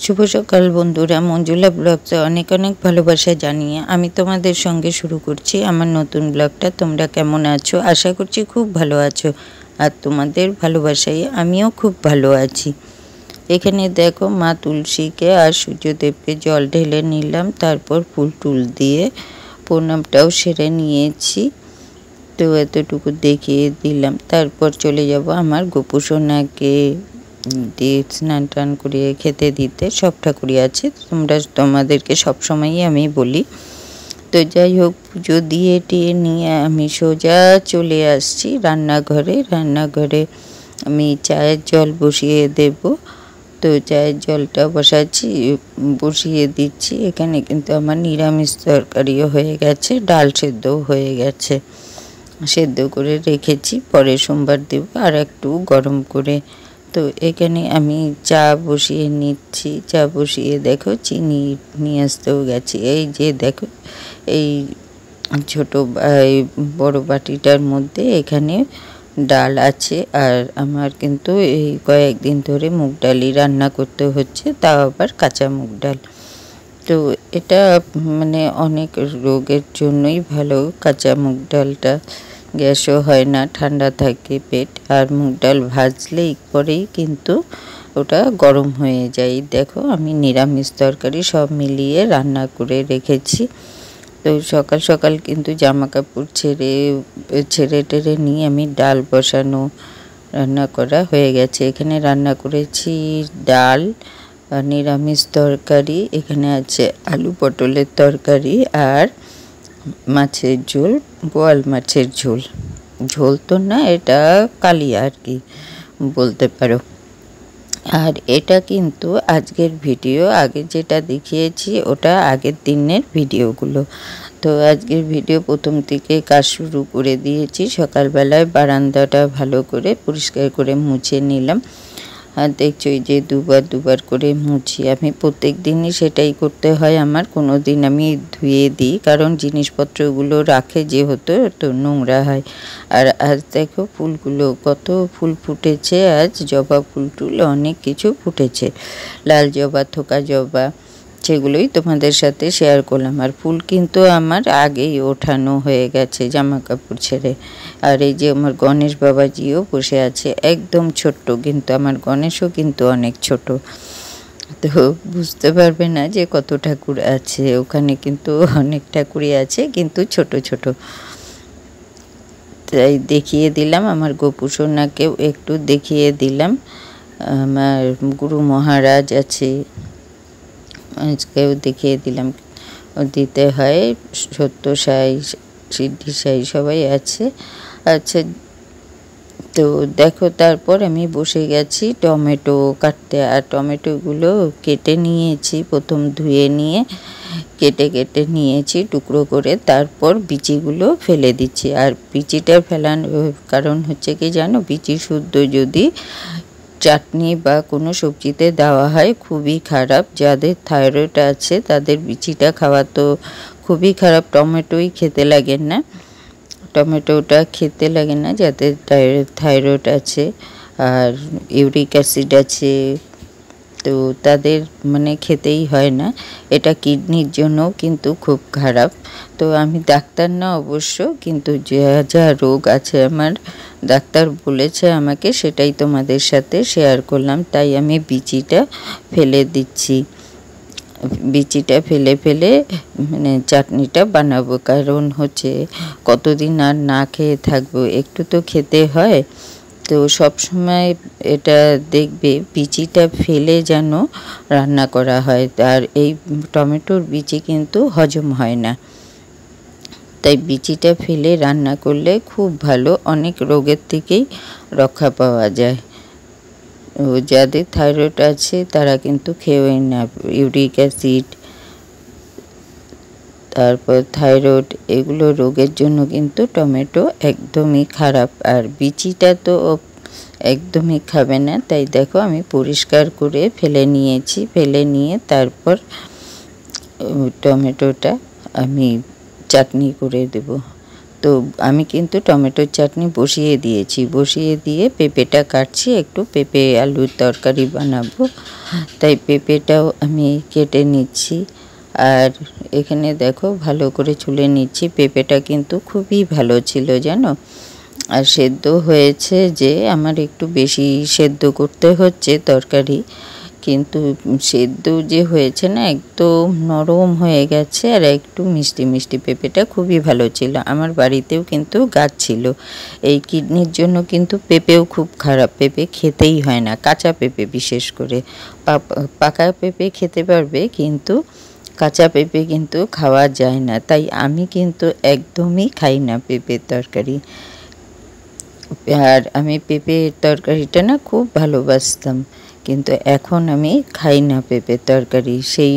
শুভ সকাল বন্ধুরা, মঞ্জুলা ব্লগসে অনেক অনেক ভালোবাসা জানিয়ে আমি তোমাদের সঙ্গে শুরু করছি আমার নতুন ব্লগটা। তোমরা কেমন আছো? আশা করছি খুব ভালো আছো, আর তোমাদের ভালোবাসায় আমিও খুব ভালো আছি। এখানে দেখো মা তুলসীকে আর সূর্যদেবকে জল ঢেলে নিলাম, তারপর ফুল টুল দিয়ে প্রণামটাও সেরে নিয়েছি। তো এতটুকু দেখিয়ে দিলাম, তারপর চলে যাব আমার গোপু সোনাকে দিয়ে স্নান টান করিয়ে খেতে দিতে। সব ঠাকুরই আছে, তোমাদেরকে সবসময়ই আমি বলি। তো যাই হোক, পুজো দিয়ে টিয়ে নিয়ে আমি সোজা চলে আসছি রান্নাঘরে আমি চায়ের জল বসিয়ে দেব। তো চায়ের জলটা বসিয়ে দিচ্ছি। এখানে কিন্তু আমার নিরামিষ তরকারিও হয়ে গেছে, ডাল সেদ্ধও হয়ে গেছে, সেদ্ধ করে রেখেছি, পরে সোমবার দেব আর একটু গরম করে। তো এখানে আমি চা বসিয়ে নিচ্ছি। চা বসিয়ে দেখো চিনি নিয়ে আসতেও গেছি। এই যে দেখো, এই বড় বাটিটার মধ্যে এখানে ডাল আছে। আর আমার কিন্তু এই কয়েকদিন ধরে মুগ ডালই রান্না করতে হচ্ছে, তাও আবার কাঁচা মুগ ডাল। তো এটা মানে অনেক রোগের জন্যই ভালো কাঁচা মুগ ডালটা, গ্যাসও হয় না, ঠান্ডা থাকে পেট। আর মুগ ডাল ভাজলেই পরেই কিন্তু ওটা গরম হয়ে যায়। দেখো আমি নিরামিষ তরকারি সব মিলিয়ে রান্না করে রেখেছি। তো সকাল সকাল কিন্তু জামা কাপড় ছেড়ে টেরে নিয়ে আমি ডাল বসানো রান্না করা হয়ে গেছে। এখানে রান্না করেছি ডাল, নিরামিষ তরকারি, এখানে আছে আলু পটলের তরকারি আর মাছের ঝোল, বোয়াল মাছের ঝোল তো না, এটা কালিয়া আর কি বলতে পারো। আর এটা কিন্তু আজকের ভিডিও, আগে যেটা দেখিয়েছি ওটা আগের দিনের ভিডিওগুলো। তো আজকের ভিডিও প্রথম থেকে কাজ শুরু করে দিয়েছি। সকালবেলায় বারান্দাটা ভালো করে পরিষ্কার করে মুছে নিলাম। আর দেখছো এই যে দুবার করে মুছি। আমি প্রত্যেক দিনই সেটাই করতে হয় আমার, কোনো দিন আমি ধুয়ে দিই, কারণ জিনিসপত্রগুলো রাখে যেহেতু তো নোংরা হয়। আর আজ দেখো ফুলগুলো কত ফুল ফুটেছে, আজ জবা ফুল টুল অনেক কিছু ফুটেছে, লাল জবা, থোকা জবা, সেগুলোই তোমাদের সাথে শেয়ার করলাম। আর ফুল কিন্তু আমার আগেই ওঠানো হয়ে গেছে জামা কাপড় ছেড়ে। আর এই যে আমার গণেশ বাবাজিও বসে আছে, একদম ছোট্ট, কিন্তু আমার গণেশও কিন্তু অনেক ছোট। তো বুঝতে পারবে না যে কত ঠাকুর আছে ওখানে, কিন্তু অনেক ঠাকুরই আছে কিন্তু ছোট ছোট। তাই দেখিয়ে দিলাম, আমার গোপু সোনাকেও একটু দেখিয়ে দিলাম। আমার গুরু মহারাজ আছে, আজকেও দেখিয়ে দিলাম। দিতে হয়, সত্য সাই, সিদ্ধি সাই সবাই আছে। আচ্ছা, তো দেখো তারপর আমি বসে গেছি টমেটো কাটতে। আর টমেটোগুলো কেটে নিয়েছি, প্রথম ধুয়ে নিয়ে কেটে নিয়েছি টুকরো করে, তারপর বিচিগুলো ফেলে দিচ্ছি। আর বিচিটা ফেলানোর কারণ হচ্ছে কি জানো, বিচি শুদ্ধ যদি চাটনি বা কোনো সবজিতে দেওয়া হয় খুবই খারাপ। যাদের থাইরয়েড আছে তাদের বিচিটা খাওয়া তো খুবই খারাপ। টমেটোটা খেতে লাগে না যাদের থাইরয়েড আছে আর ইউরিক অ্যাসিড আছে, তো তাদের মানে খেতেই হয় না। এটা কিডনির জন্যও কিন্তু খুব খারাপ। তো আমি ডাক্তার না অবশ্য, কিন্তু যা রোগ আছে আমার ডাক্তার বলেছে আমাকে, সেটাই তোমাদের সাথে শেয়ার করলাম। তাই আমি বিচিটা ফেলে দিচ্ছি, বিচিটা ফেলে মানে চাটনিটা বানাবো। কারণ হচ্ছে কতদিন আর না খেয়ে থাকবো, একটু তো খেতে হয়। তো সব সময় এটা দেখবে বিচিটা ফেলে যেন রান্না করা হয়। আর এই টমেটোর বিচি কিন্তু হজম হয় না, তাই বিচিটা ফেলে রান্না করলে খুব ভালো, অনেক রোগের থেকেই রক্ষা পাওয়া যায়। যাদের থাইরয়েড আছে তারা কিন্তু খেয়েই না, ইউরিক অ্যাসিড, তারপর থাইরয়েড, এগুলো রোগের জন্য কিন্তু টমেটো একদমই খারাপ। আর বিচিটা তো একদমই খাবে না। তাই দেখো আমি পরিষ্কার করে ফেলে নিয়ে তারপর টমেটোটা আমি চাটনি করে দেব। তো আমি কিন্তু টমেটোর চাটনি বসিয়ে দিয়েছি, বসিয়ে দিয়ে পেঁপেটা কাটছি, একটু পেঁপে আলুর তরকারি বানাবো, তাই পেঁপেটাও আমি কেটে নিচ্ছি। আর এখানে দেখো ভালো করে ছুলে নিচ্ছি। পেঁপেটা কিন্তু খুবই ভালো ছিল জানো, আর সেদ্ধ হয়েছে যে আমার একটু বেশি সেদ্ধ করতে হচ্ছে তরকারি, কিন্তু সেদ্ধ যে হয়েছে না একদম নরম হয়ে গেছে, আর একটু মিষ্টি মিষ্টি। পেঁপেটা খুবই ভালো ছিল। আমার বাড়িতেও কিন্তু গাছ ছিল। এই কিডনির জন্য কিন্তু পেঁপেও খুব খারাপ, পেঁপে খেতেই হয় না, কাঁচা পেঁপে বিশেষ করে। পাকা পেঁপে খেতে পারবে, কিন্তু কাঁচা পেঁপে কিন্তু খাওয়া যায় না, তাই আমি কিন্তু একদমই খাই না পেঁপের তরকারি। আর আমি পেঁপের তরকারিটা না খুব ভালোবাসতাম, কিন্তু এখন আমি খাই না পেঁপের তরকারি। সেই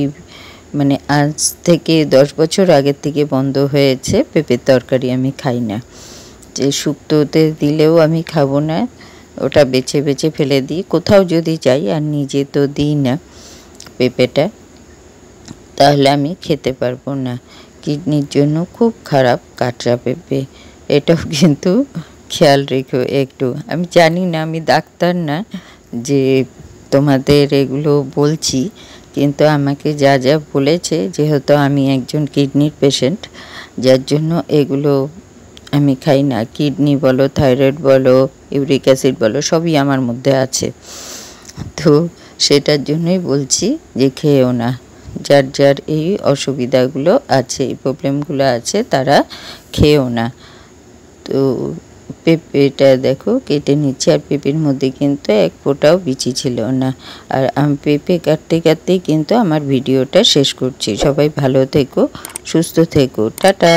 মানে আজ থেকে 10 বছর আগের থেকে বন্ধ হয়েছে পেঁপের তরকারি, আমি খাই না। যে শুক্তোতে দিলেও আমি খাবো না, ওটা বেছে বেছে ফেলে দিই কোথাও যদি যাই, আর নিজে তো দিই না পেঁপেটা, তাহলে আমি খেতে পারবো না। কিডনির জন্য খুব খারাপ কাঁচা পেঁপে, এটাও কিন্তু খেয়াল রেখো একটু। আমি জানি না, আমি ডাক্তার না যে তোমাদের এগুলো বলছি, কিন্তু আমাকে যা যা বলেছে, যেহেতু আমি একজন কিডনির পেশেন্ট, যার জন্য এগুলো আমি খাই না। কিডনি বলো, থাইরয়েড বলো, ইউরিক অ্যাসিড বলো, সবই আমার মধ্যে আছে। তো সেটার জন্যই বলছি যে খেয়েও না। যার যার এই অসুবিধাগুলো আছে, এই প্রবলেমগুলো আছে, তারা খেয়েও না। তো পেঁপেটা দেখো কেটে নিচ্ছি, আর পেঁপের মধ্যে কিন্তু এক ফোঁটাও বিচি ছিল না। আর আমি পেঁপে কাটতে কাটতেই কিন্তু আমার ভিডিওটা শেষ করছি। সবাই ভালো থেকো, সুস্থ থেকো, টাটা।